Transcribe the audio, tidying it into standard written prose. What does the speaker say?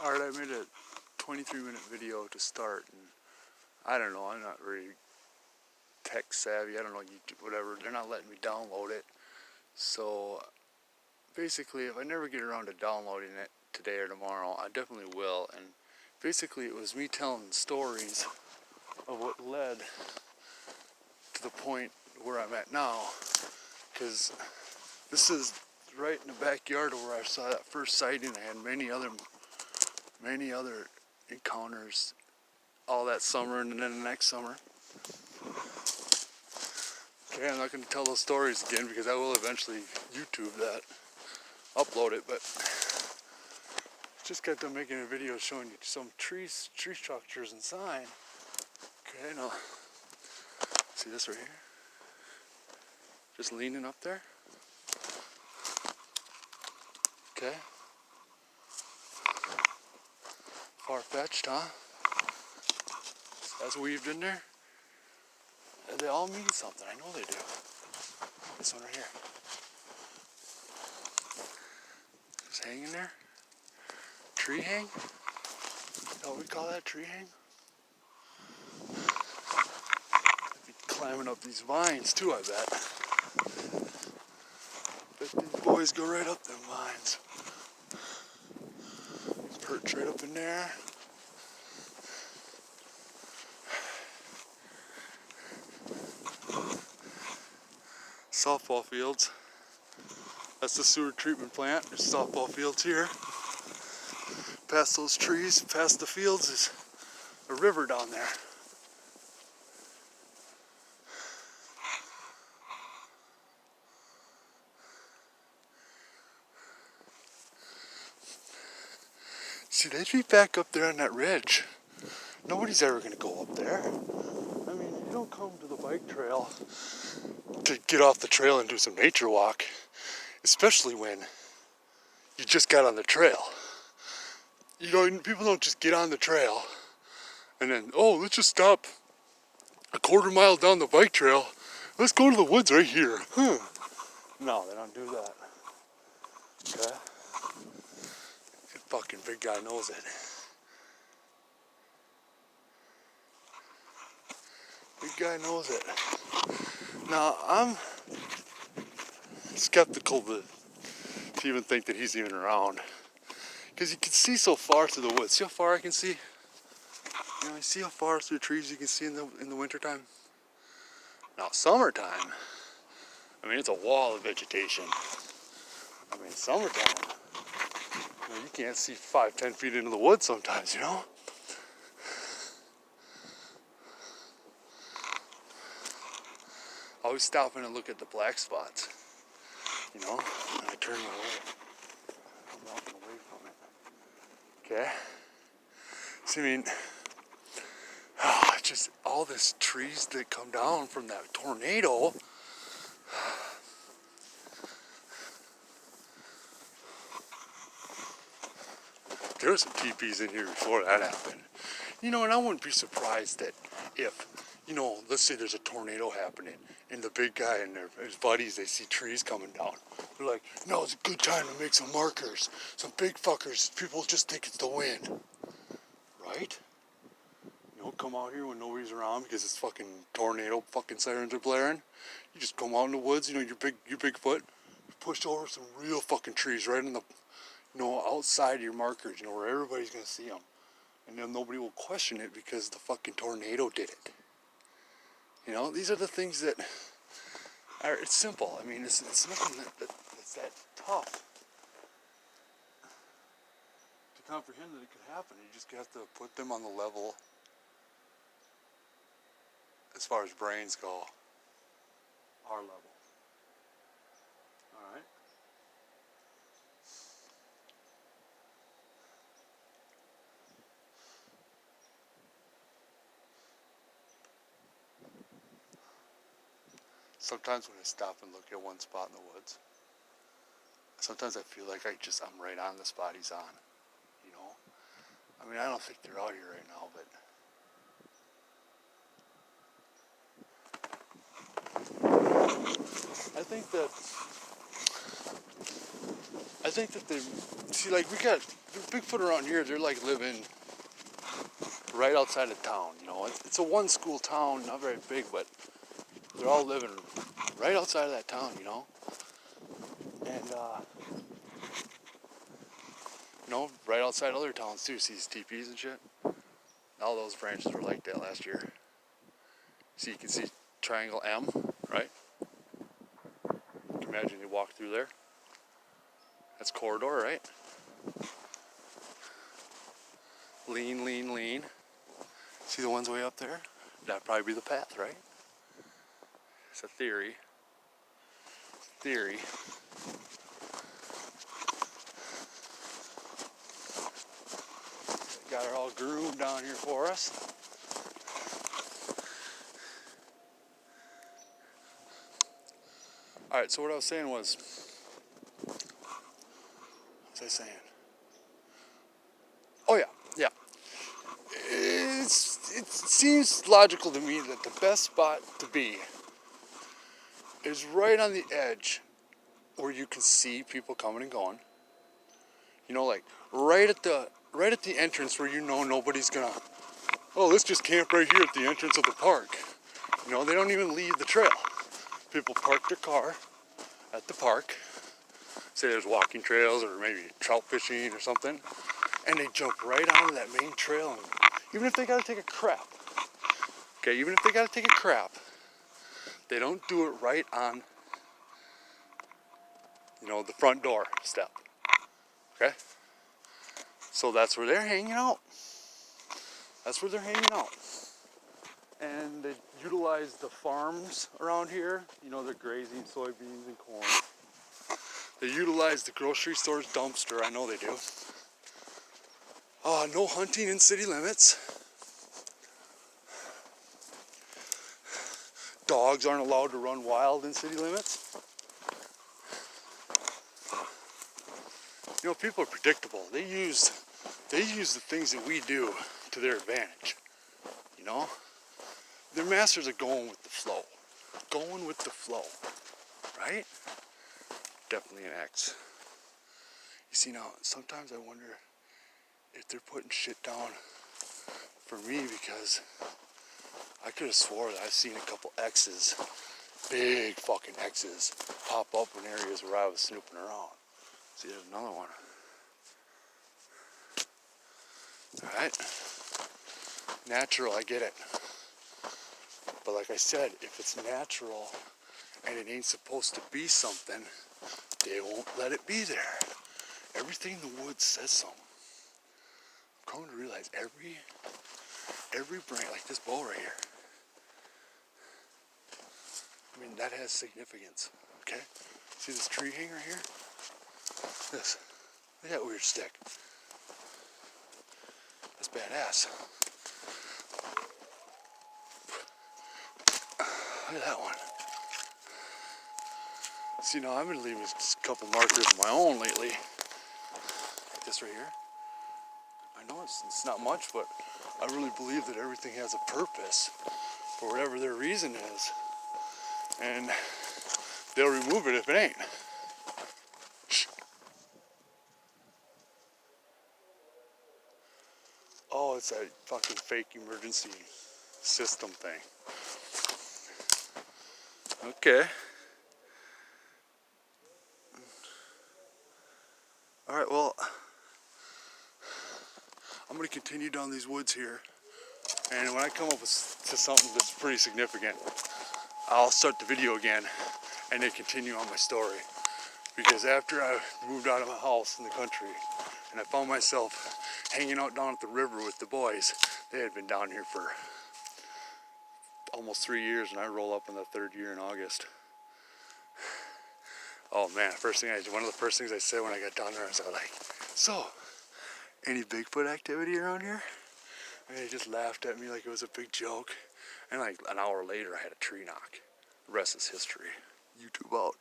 Alright, I made a 23-minute video to start, and I don't know, I'm not very tech savvy, I don't know, YouTube, whatever, they're not letting me download it. So basically, if I never get around to downloading it today or tomorrow, I definitely will. And basically it was me telling stories of what led to the point where I'm at now, because this is right in the backyard of where I saw that first sighting. I had many other encounters all that summer and then the next summer. Okay, I'm not going to tell those stories again because I will eventually YouTube that, upload it, but just got done making a video showing you some tree structures and sign. Okay, now see this right here? Just leaning up there. Okay. Far-fetched, huh? That's weaved in there. They all mean something. I know they do. This one right here. Just hanging there. Tree hang? Is that what we call that? Tree hang? I'd be climbing up these vines too, I bet. Bet these boys go right up them vines. Perch right up in there. Softball fields. That's the sewer treatment plant. There's softball fields here. Past those trees, past the fields is a river down there. See, they'd be back up there on that ridge. Nobody's ever going to go up there. I mean, you don't come to the bike trail to get off the trail and do some nature walk, especially when you just got on the trail. You know, people don't just get on the trail and then, oh, let's just stop a quarter mile down the bike trail. Let's go to the woods right here. No, they don't do that. Okay? The fucking big guy knows it. Big guy knows it. Now, I'm skeptical to even think that he's even around. Because you can see so far through the woods. See how far I can see? You know, you see how far through the trees you can see in the wintertime? Now, summertime, I mean, it's a wall of vegetation. I mean, summertime, you know, you can't see 5-10 feet into the woods sometimes, you know? I always stop in and look at the black spots, you know, and I turn my way. I'm walking away from it. Okay? So, I mean, just all this trees that come down from that tornado. There were some teepees in here before that happened. You know, and I wouldn't be surprised that if, you know, let's say there's a tornado happening and the big guy and his buddies, they see trees coming down. They're like, no, it's a good time to make some markers. Some big fuckers. People just think it's the wind. Right? You don't come out here when nobody's around because it's fucking tornado, fucking sirens are blaring. You just come out in the woods, you know, your Bigfoot, you push over some real fucking trees right in the, you know, outside of your markers, you know, where everybody's gonna see them. And then nobody will question it because the fucking tornado did it. You know, these are the things that are, it's simple. I mean, it's nothing that's that tough to comprehend that it could happen. You just have to put them on the level, as far as brains go, our level. Alright? Sometimes when I stop and look at one spot in the woods, sometimes I feel like I'm right on the spot he's on. You know? I mean, I don't think they're out here right now, but I think that I think that they, see, like, we got Bigfoot around here, they're like living right outside of town, you know. It's a one school town, not very big, but they're all living right outside of that town, you know. And, you know, right outside other towns too, see these teepees and shit. All those branches were like that last year. See, you can see triangle M, right? You can imagine you walk through there. That's corridor, right? Lean, lean, lean. See the ones way up there? That'd probably be the path, right? It's a theory. Got it all groomed down here for us. Alright, so what I was saying was, what was I saying? Oh yeah. It seems logical to me that the best spot to be is right on the edge where you can see people coming and going. You know, like right at the entrance where you know nobody's gonna, oh, let's just camp right here at the entrance of the park. You know, they don't even leave the trail. People park their car at the park, say there's walking trails or maybe trout fishing or something, and they jump right onto that main trail, and even if they gotta take a crap, they don't do it right on, you know, the front door step, okay? So that's where they're hanging out. And they utilize the farms around here. You know, they're grazing soybeans and corn. They utilize the grocery store's dumpster. I know they do. No hunting in city limits. Dogs aren't allowed to run wild in city limits. You know, people are predictable. They use the things that we do to their advantage. You know? Their masters are going with the flow. Right? Definitely an X. You see, now, sometimes I wonder if they're putting shit down for me, because I could have swore that I've seen a couple X's, big fucking X's, pop up in areas where I was snooping around. See, there's another one. Alright? Natural, I get it. But like I said, if it's natural and it ain't supposed to be something, they won't let it be there. Everything in the woods says something. I'm coming to realize every branch, like this bow right here, I mean, that has significance, okay? See this tree hanging right here? This. Look at that weird stick. That's badass. Look at that one. See, now I've been leaving a couple markers of my own lately. Like this right here. I know it's not much, but I really believe that everything has a purpose for whatever their reason is. And they'll remove it if it ain't. Oh, it's a fucking fake emergency system thing. Okay. Alright, well, I'm going to continue down these woods here. And when I come up to something that's pretty significant, I'll start the video again and then continue on my story. Because after I moved out of my house in the country and I found myself hanging out down at the river with the boys, they had been down here for almost 3 years, and I roll up in the 3rd year in August. Oh man, one of the first things I said when I got down there, I was like, so, any Bigfoot activity around here? And they just laughed at me like it was a big joke. And like an hour later, I had a tree knock. The rest is history. YouTube out.